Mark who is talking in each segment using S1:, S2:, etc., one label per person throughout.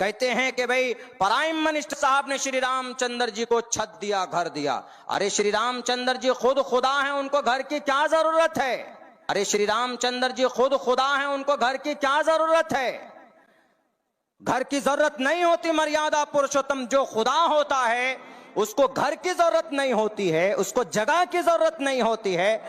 S1: कहते हैं कि भाई प्राइम मिनिस्टर साहब ने श्री रामचंद्र जी को छत दिया, घर दिया। अरे श्री रामचंद्र जी खुद खुदा हैं, उनको घर की क्या जरूरत है? अरे श्री रामचंद्र जी खुद खुदा हैं, उनको घर की क्या जरूरत है? घर की जरूरत नहीं होती। मर्यादा पुरुषोत्तम जो खुदा होता है उसको घर की जरूरत नहीं होती है, उसको जगह की जरूरत नहीं होती है।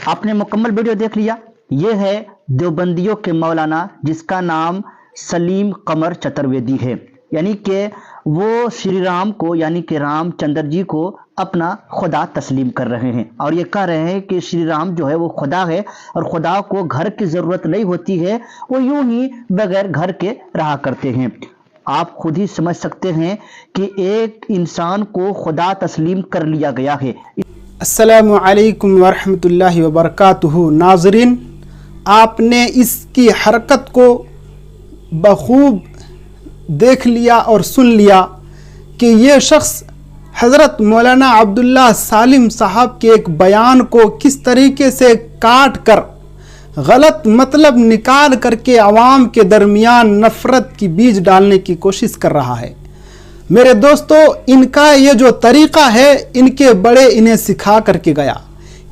S2: आपने मुकम्मल वीडियो देख लिया। ये है देवबंदियों के मौलाना, जिसका नाम सलीम कमर चतुर्वेदी है। यानी कि वो श्री राम को, यानी कि रामचंद्र जी को अपना खुदा तस्लीम कर रहे हैं और ये कह रहे हैं कि श्री राम जो है वो खुदा है और खुदा को घर की ज़रूरत नहीं होती है, वो यूं ही बगैर घर के रहा करते हैं। आप खुद ही समझ सकते हैं कि एक इंसान को खुदा तस्लीम कर लिया गया है।
S3: अस्सलामु अलैकुम वरहमतुल्लाहि वबरकातुहू। नाज़रीन, आपने इसकी हरकत को बखूब देख लिया और सुन लिया कि ये शख्स हज़रत मौलाना अब्दुल्ला सालिम साहब के एक बयान को किस तरीके से काट कर गलत मतलब निकाल करके आवाम के दरमियान नफ़रत की बीज डालने की कोशिश कर रहा है। मेरे दोस्तों, इनका ये जो तरीक़ा है, इनके बड़े इन्हें सिखा करके गया।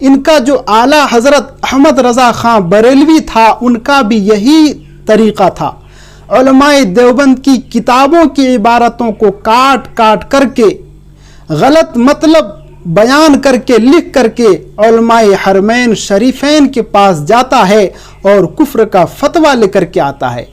S3: इनका जो आला हज़रत अहमद रज़ा ख़ां बरेलवी था, उनका भी यही तरीक़ा था। उलमाए देवबंद की किताबों की इबारतों को काट काट करके गलत मतलब बयान करके लिख करके उलमाए हरमैन शरीफैन के पास जाता है और कुफ्र का फतवा लेकर के आता है।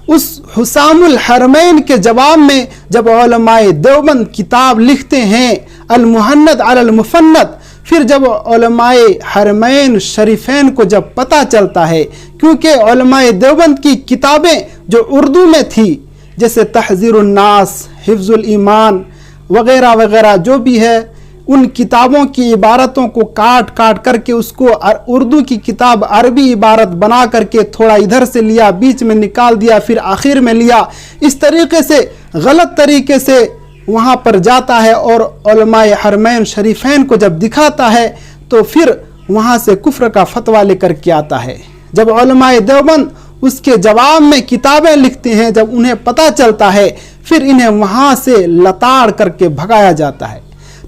S3: उस हुसामुल हरमैन के जवाब में जब उलमाए देवबंद किताब लिखते हैं अल मुहन्नद अल मुफन्नद, फिर जब उलमाए हरमैन शरीफैन को जब पता चलता है, क्योंकि उलमाए देवबंद की किताबें जो उर्दू में थी, जैसे तहज़ीरुन नास, हिफ्ज़ुल ईमान वगैरह वगैरह जो भी है, उन किताबों की इबारतों को काट काट करके उसको उर्दू की किताब अरबी इबारत बना करके थोड़ा इधर से लिया, बीच में निकाल दिया, फिर आखिर में लिया। इस तरीके से गलत तरीके से वहाँ पर जाता है और उलमाए हरमैन शरीफैन को जब दिखाता है तो फिर वहाँ से कुफ्र का फतवा लेकर के आता है। जब उलमाए देवबंद उसके जवाब में किताबें लिखते हैं, जब उन्हें पता चलता है, फिर इन्हें वहाँ से लताड़ करके भगाया जाता है।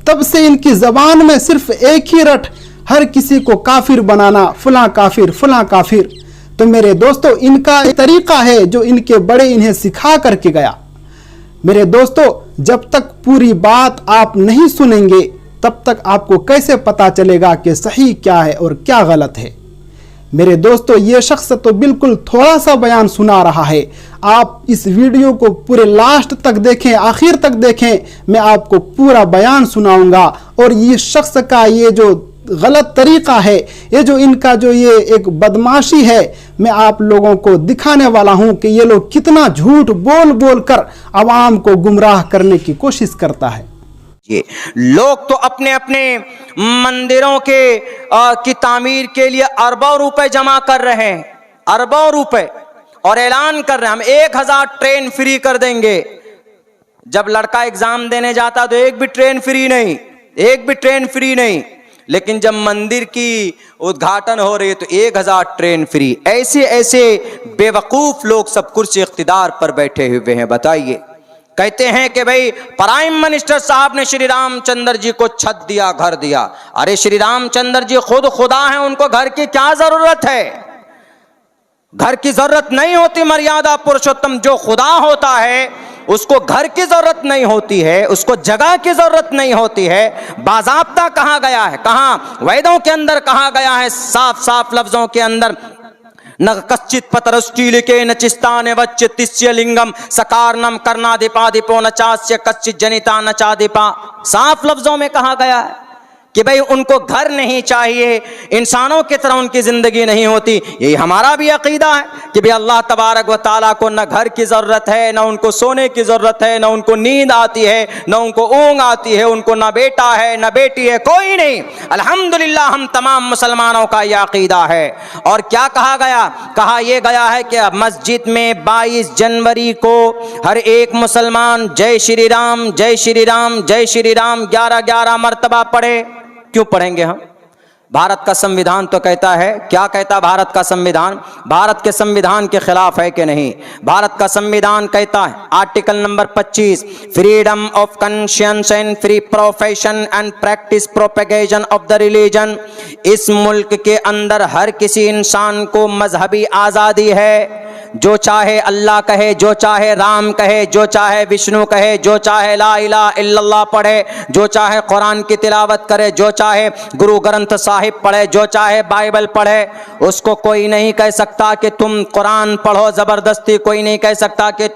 S3: तब से इनकी ज़बान में सिर्फ एक ही रट, हर किसी को काफिर बनाना, फलां काफिर फलां काफिर। तो मेरे दोस्तों, इनका एक तरीका है जो इनके बड़े इन्हें सिखा करके गया। मेरे दोस्तों, जब तक पूरी बात आप नहीं सुनेंगे तब तक आपको कैसे पता चलेगा कि सही क्या है और क्या गलत है। मेरे दोस्तों, ये शख्स तो बिल्कुल थोड़ा सा बयान सुना रहा है। आप इस वीडियो को पूरे लास्ट तक देखें, आखिर तक देखें, मैं आपको पूरा बयान सुनाऊंगा। और ये शख्स का ये जो गलत तरीका है, ये जो इनका जो ये एक बदमाशी है, मैं आप लोगों को दिखाने वाला हूं कि ये लोग कितना झूठ बोल बोल कर आवाम को गुमराह करने की कोशिश करता है।
S1: ये लोग तो अपने अपने मंदिरों की तामीर के लिए अरबों रुपए जमा कर रहे हैं, अरबों रुपए, और ऐलान कर रहे हैं हम 1000 ट्रेन फ्री कर देंगे। जब लड़का एग्जाम देने जाता तो एक भी ट्रेन फ्री नहीं, एक भी ट्रेन फ्री नहीं। लेकिन जब मंदिर की उद्घाटन हो रही है तो 1000 ट्रेन फ्री। ऐसे ऐसे बेवकूफ लोग सब कुर्सी इख्तिदार पर बैठे हुए हैं। बताइए, कहते हैं कि भाई प्राइम मिनिस्टर साहब ने श्री रामचंद्र जी को छत दिया, घर दिया। अरे श्री रामचंद्र जी खुद खुदा हैं, उनको घर की क्या जरूरत है? घर की जरूरत नहीं होती। मर्यादा पुरुषोत्तम जो खुदा होता है उसको घर की जरूरत नहीं होती है, उसको जगह की जरूरत नहीं होती है। बाज़ाब्ता कहा गया है, कहाँ? वेदों के अंदर कहा गया है साफ साफ लफ्जों के अंदर, न कश्चित पतरष्टीलिके न चिस्ताने वच्चितिस्य लिंगम सकारनम कर्णाधिपाधिपो न चास्य कश्चित जनिता न चाधिपा। साफ लफ्जों में कहा गया है कि भाई उनको घर नहीं चाहिए, इंसानों की तरह उनकी जिंदगी नहीं होती। यही हमारा भी अकीदा है कि भाई अल्लाह तबारक व ताला को न घर की ज़रूरत है, न उनको सोने की ज़रूरत है, न उनको नींद आती है, न उनको ऊँग आती है, उनको न बेटा है न बेटी है, कोई नहीं। अल्हम्दुलिल्लाह हम तमाम मुसलमानों का यह अकीदा है। और क्या कहा गया? कहा यह गया है कि मस्जिद में 22 जनवरी को हर एक मुसलमान जय श्री राम जय श्री राम जय श्री राम 11-11 मरतबा पढ़े। क्यों पढ़ेंगे हम? भारत का संविधान तो कहता है, क्या कहता भारत का संविधान? भारत के संविधान के खिलाफ है कि नहीं? भारत का संविधान कहता है, article number 25, freedom of conscience and free profession and practice propagation of the religion. इस मुल्क के अंदर हर किसी इंसान को मजहबी आज़ादी है। जो चाहे अल्लाह कहे, जो चाहे राम कहे, जो चाहे विष्णु कहे, जो चाहे ला इलाहा इल्लल्लाह पढ़े, जो चाहे कुरान की तिलावत करे, जो चाहे गुरु ग्रंथ साहिब पढ़े, जो चाहे बाइबल पढ़े, उसको कोई नहीं कह सकता कि तुम कुरान पढ़ो जबरदस्ती। कोई नहीं कह सकता कि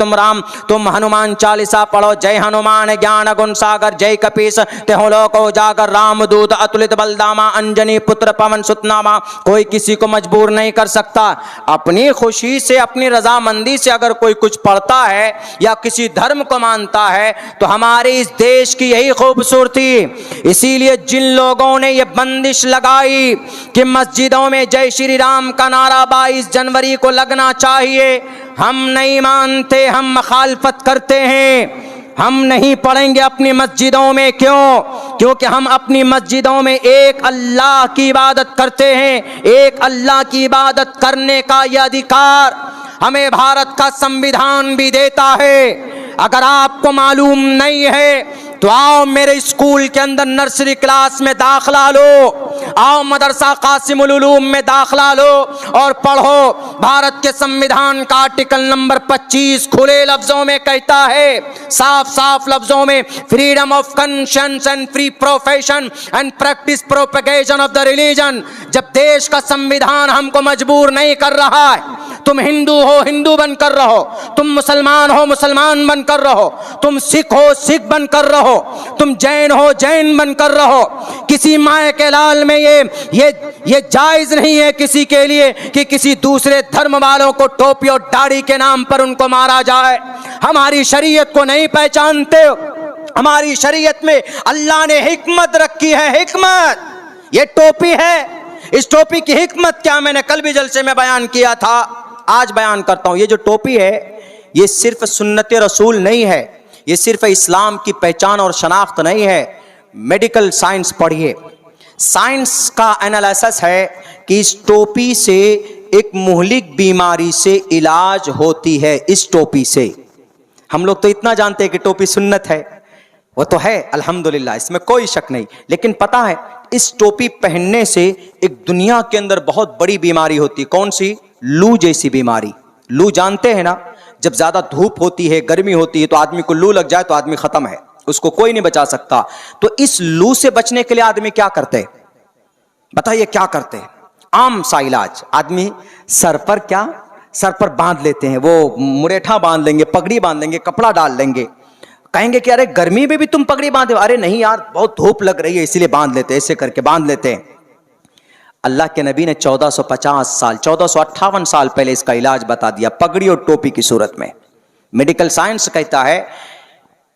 S1: तुम हनुमान चालीसा पढ़ो। जय हनुमान ज्ञान गुण सागर, जय कपीस तेहो लोक उजागर, राम दूत अतुलित बलदामा, अंजनी पुत्र पवन सुतनामा। कोई किसी को मजबूर नहीं कर सकता। अपनी खुशी से, अपनी रजामंदी से अगर कोई कुछ पढ़ता है या किसी धर्म को मानता है तो हमारे इस देश की यही खूबसूरती। इसीलिए जिन लोगों ने यह बंदिश लगाई कि मस्जिदों में जय श्री राम का नारा 22 जनवरी को लगना चाहिए, हम नहीं मानते, हम मुखालफत करते हैं। हम नहीं पढ़ेंगे अपनी मस्जिदों में। क्यों? क्योंकि हम अपनी मस्जिदों में एक अल्लाह की इबादत करते हैं। एक अल्लाह की इबादत करने का यह अधिकार हमें भारत का संविधान भी देता है। अगर आपको मालूम नहीं है तो आओ मेरे स्कूल के अंदर नर्सरी क्लास में दाखला लो, आओ मदरसा कासिमुल उलूम में दाखला लो और पढ़ो। भारत के संविधान का आर्टिकल नंबर 25 खुले लफ्जों में कहता है, साफ साफ लफ्जों में, freedom of conscience and free profession and practice propagation of the religion. जब देश का संविधान हमको मजबूर नहीं कर रहा है, तुम हिंदू हो हिंदू बनकर रहो, तुम मुसलमान हो मुसलमान बनकर रहो, तुम सिख हो सिख बनकर रहो, तुम जैन हो जैन बनकर रहो। किसी माए के लाल में ये जायज नहीं है किसी के लिए कि किसी दूसरे धर्म वालों को टोपी और दाढ़ी के नाम पर उनको मारा जाए। हमारी शरीयत को नहीं पहचानते हो। हमारी शरीयत में अल्लाह ने हिकमत रखी है, हिकमत। ये टोपी है, इस टोपी की हिकमत क्या मैंने कल भी जलसे में बयान किया था, आज बयान करता हूं। ये जो टोपी है ये सिर्फ सुन्नत रसूल नहीं है, ये सिर्फ इस्लाम की पहचान और शनाख्त नहीं है। मेडिकल साइंस पढ़िए, साइंस का एनालिसिस है कि इस टोपी से एक मुहलिक बीमारी से इलाज होती है। इस टोपी से हम लोग तो इतना जानते हैं कि टोपी सुन्नत है, वो तो है अल्हम्दुलिल्लाह, इसमें कोई शक नहीं। लेकिन पता है इस टोपी पहनने से एक दुनिया के अंदर बहुत बड़ी बीमारी होती है। कौन सी? लू जैसी बीमारी। लू जानते हैं ना, जब ज्यादा धूप होती है, गर्मी होती है तो आदमी को लू लग जाए तो आदमी खत्म है, उसको कोई नहीं बचा सकता। तो इस लू से बचने के लिए आदमी क्या करते? बताइए क्या करते? आम सा इलाज, आदमी सर पर बांध लेते हैं, वो मुरेठा बांध लेंगे, पगड़ी बांध लेंगे, कपड़ा डाल लेंगे। कहेंगे कि अरे गर्मी में भी तुम पगड़ी बांधे? अरे नहीं यार, बहुत धूप लग रही है इसलिए बांध लेते, ऐसे करके बांध लेते हैं। अल्लाह के नबी ने 1458 साल पहले इसका इलाज बता दिया, पगड़ी और टोपी की सूरत में। मेडिकल साइंस कहता है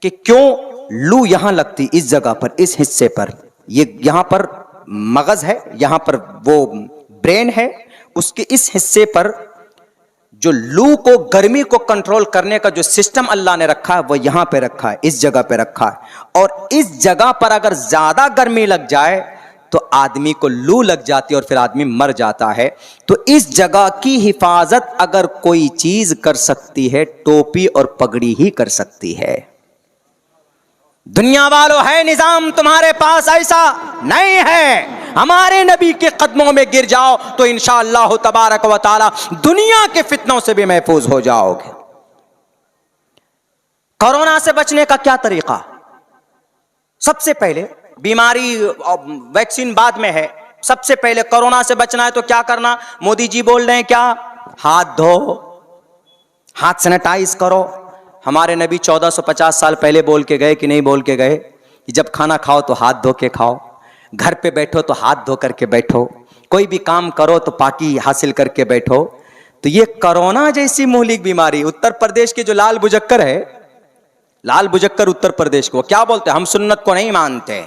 S1: कि क्यों लू यहां लगती, इस जगह पर, इस हिस्से पर, ये यहां पर मगज है, यहां पर वो ब्रेन है, उसके इस हिस्से पर जो लू को, गर्मी को कंट्रोल करने का जो सिस्टम अल्लाह ने रखा है वो यहां पे रखा है, इस जगह पे रखा है। और इस जगह पर अगर ज्यादा गर्मी लग जाए तो आदमी को लू लग जाती है और फिर आदमी मर जाता है। तो इस जगह की हिफाजत अगर कोई चीज कर सकती है, टोपी और पगड़ी ही कर सकती है। दुनिया वालों, है निजाम तुम्हारे पास? ऐसा नहीं है। हमारे नबी के कदमों में गिर जाओ तो इंशाअल्लाह तबारक व तआला दुनिया के फितनों से भी महफूज हो जाओगे। कोरोना से बचने का क्या तरीका? सबसे पहले, बीमारी वैक्सीन बाद में है, सबसे पहले कोरोना से बचना है तो क्या करना? मोदी जी बोल रहे हैं क्या? हाथ धो, हाथ सैनिटाइज करो। हमारे नबी 1450 साल पहले बोल के गए कि नहीं बोल के गए कि जब खाना खाओ तो हाथ धो के खाओ, घर पे बैठो तो हाथ धो करके बैठो, कोई भी काम करो तो पाकी हासिल करके बैठो। तो ये कोरोना जैसी मुहलिक बीमारी, उत्तर प्रदेश के जो लाल बुजक्कर है, लाल बुजक्कर उत्तर प्रदेश को क्या बोलते हैं? हम सुन्नत को नहीं मानते,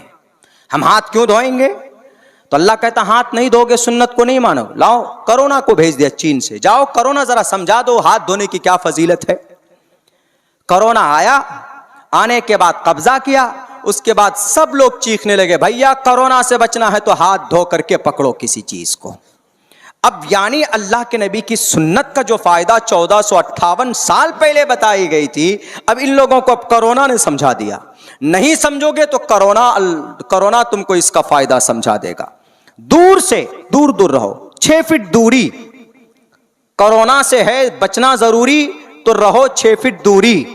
S1: हम हाथ क्यों धोएंगे? तो अल्लाह कहता हाथ नहीं धोगे, सुन्नत को नहीं मानो, लाओ कोरोना को भेज दिया चीन से, जाओ कोरोना जरा समझा दो हाथ धोने की क्या फजीलत है। कोरोना आया, आने के बाद कब्जा किया, उसके बाद सब लोग चीखने लगे, भैया कोरोना से बचना है तो हाथ धो करके पकड़ो किसी चीज को। अब यानी अल्लाह के नबी की सुन्नत का जो फायदा 1458 साल पहले बताई गई थी, अब इन लोगों को अब कोरोना ने समझा दिया। नहीं समझोगे तो कोरोना तुमको इसका फायदा समझा देगा। दूर से दूर रहो, 6 फीट दूरी, कोरोना से है बचना जरूरी तो रहो 6 फीट दूरी,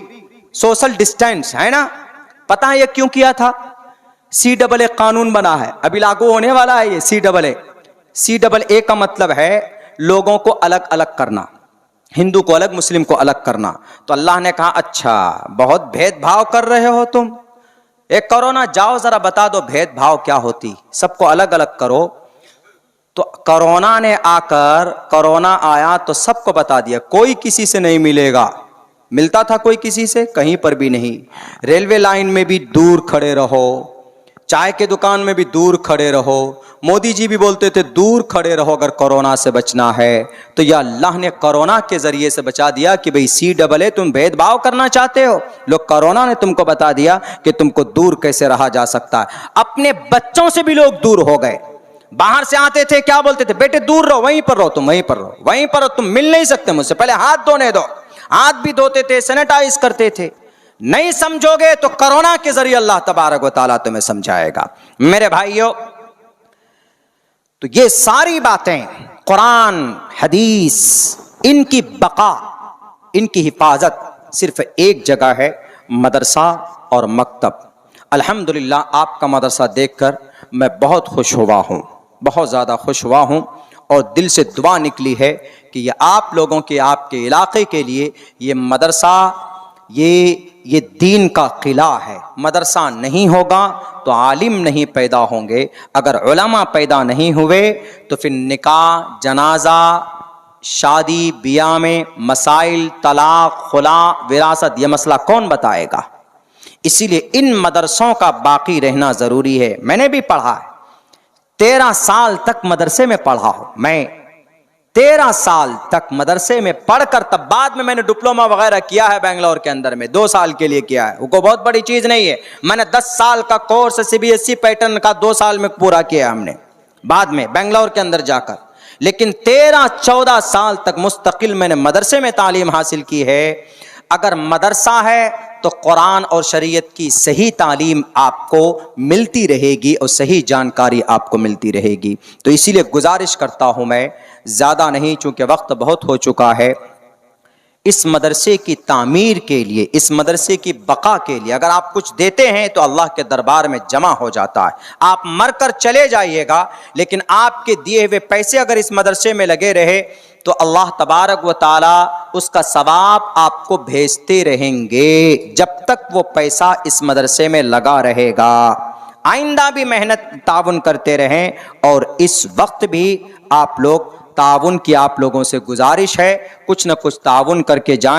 S1: सोशल डिस्टेंस, है ना। पता है ये क्यों किया था? CAA कानून बना है, अभी लागू होने वाला है ये CAA का मतलब है लोगों को अलग अलग करना, हिंदू को अलग, मुस्लिम को अलग करना। तो अल्लाह ने कहा अच्छा बहुत भेदभाव कर रहे हो तुम, एक कोरोना जाओ जरा बता दो भेदभाव क्या होती, सबको अलग अलग करो। तो कोरोना ने आकर, कोरोना आया तो सबको बता दिया, कोई किसी से नहीं मिलेगा। मिलता था कोई किसी से? कहीं पर भी नहीं। रेलवे लाइन में भी दूर खड़े रहो, चाय के दुकान में भी दूर खड़े रहो। मोदी जी भी बोलते थे दूर खड़े रहो अगर कोरोना से बचना है। तो यह अल्लाह ने कोरोना के जरिए से बचा दिया कि भाई CAA तुम भेदभाव करना चाहते हो, लोग कोरोना ने तुमको बता दिया कि तुमको दूर कैसे रहा जा सकता है। अपने बच्चों से भी लोग दूर हो गए। बाहर से आते थे, क्या बोलते थे, बेटे दूर रहो, वहीं पर रहो, तुम वहीं पर रहो, वहीं पर रहो, तुम मिल नहीं सकते मुझसे, पहले हाथ धोने दो। हाथ भी धोते थे, सैनिटाइज करते थे। नहीं समझोगे तो कोरोना के जरिए अल्लाह तबारक व तआला तुम्हें समझाएगा। मेरे भाइयों, तो ये सारी बातें कुरान हदीस, इनकी बका, इनकी हिफाजत सिर्फ एक जगह है, मदरसा और मकतब। अल्हम्दुलिल्लाह आपका मदरसा देखकर मैं बहुत खुश हुआ हूँ, बहुत ज़्यादा खुश हुआ हूँ और दिल से दुआ निकली है कि ये आप लोगों के, आपके इलाके के लिए ये मदरसा, ये दीन का किला है। मदरसा नहीं होगा तो आलिम नहीं पैदा होंगे, अगर उलमा पैदा नहीं हुए तो फिर निकाह, जनाजा, शादी बियाह में मसाइल, तलाक, खुला, विरासत, ये मसला कौन बताएगा? इसीलिए इन मदरसों का बाकी रहना ज़रूरी है। मैंने भी पढ़ा है, 13 साल तक मदरसे में पढ़ा हूँ मैं, 13 साल तक मदरसे में पढ़कर तब बाद में मैंने डिप्लोमा वगैरह किया है बेंगलोर के अंदर में, 2 साल के लिए किया है। वो बहुत बड़ी चीज़ नहीं है। मैंने 10 साल का कोर्स CBSE पैटर्न का 2 साल में पूरा किया हमने बाद में बेंगलोर के अंदर जाकर। लेकिन 13-14 साल तक मुस्तकिल मैंने मदरसे में तालीम हासिल की है। अगर मदरसा है तो कुरान और शरीयत की सही तालीम आपको मिलती रहेगी और सही जानकारी आपको मिलती रहेगी। तो इसीलिए गुजारिश करता हूँ मैं, ज़्यादा नहीं चूँकि वक्त बहुत हो चुका है, इस मदरसे की तामीर के लिए, इस मदरसे की बका के लिए अगर आप कुछ देते हैं तो अल्लाह के दरबार में जमा हो जाता है। आप मरकर चले जाइएगा लेकिन आपके दिए हुए पैसे अगर इस मदरसे में लगे रहे तो अल्लाह तबारक व ताला उसका सवाब आपको भेजते रहेंगे जब तक वो पैसा इस मदरसे में लगा रहेगा। आइंदा भी मेहनत ताउन करते रहें और इस वक्त भी आप लोग ताउन की आप लोगों से गुजारिश है, कुछ न कुछ ताउन करके जाएं।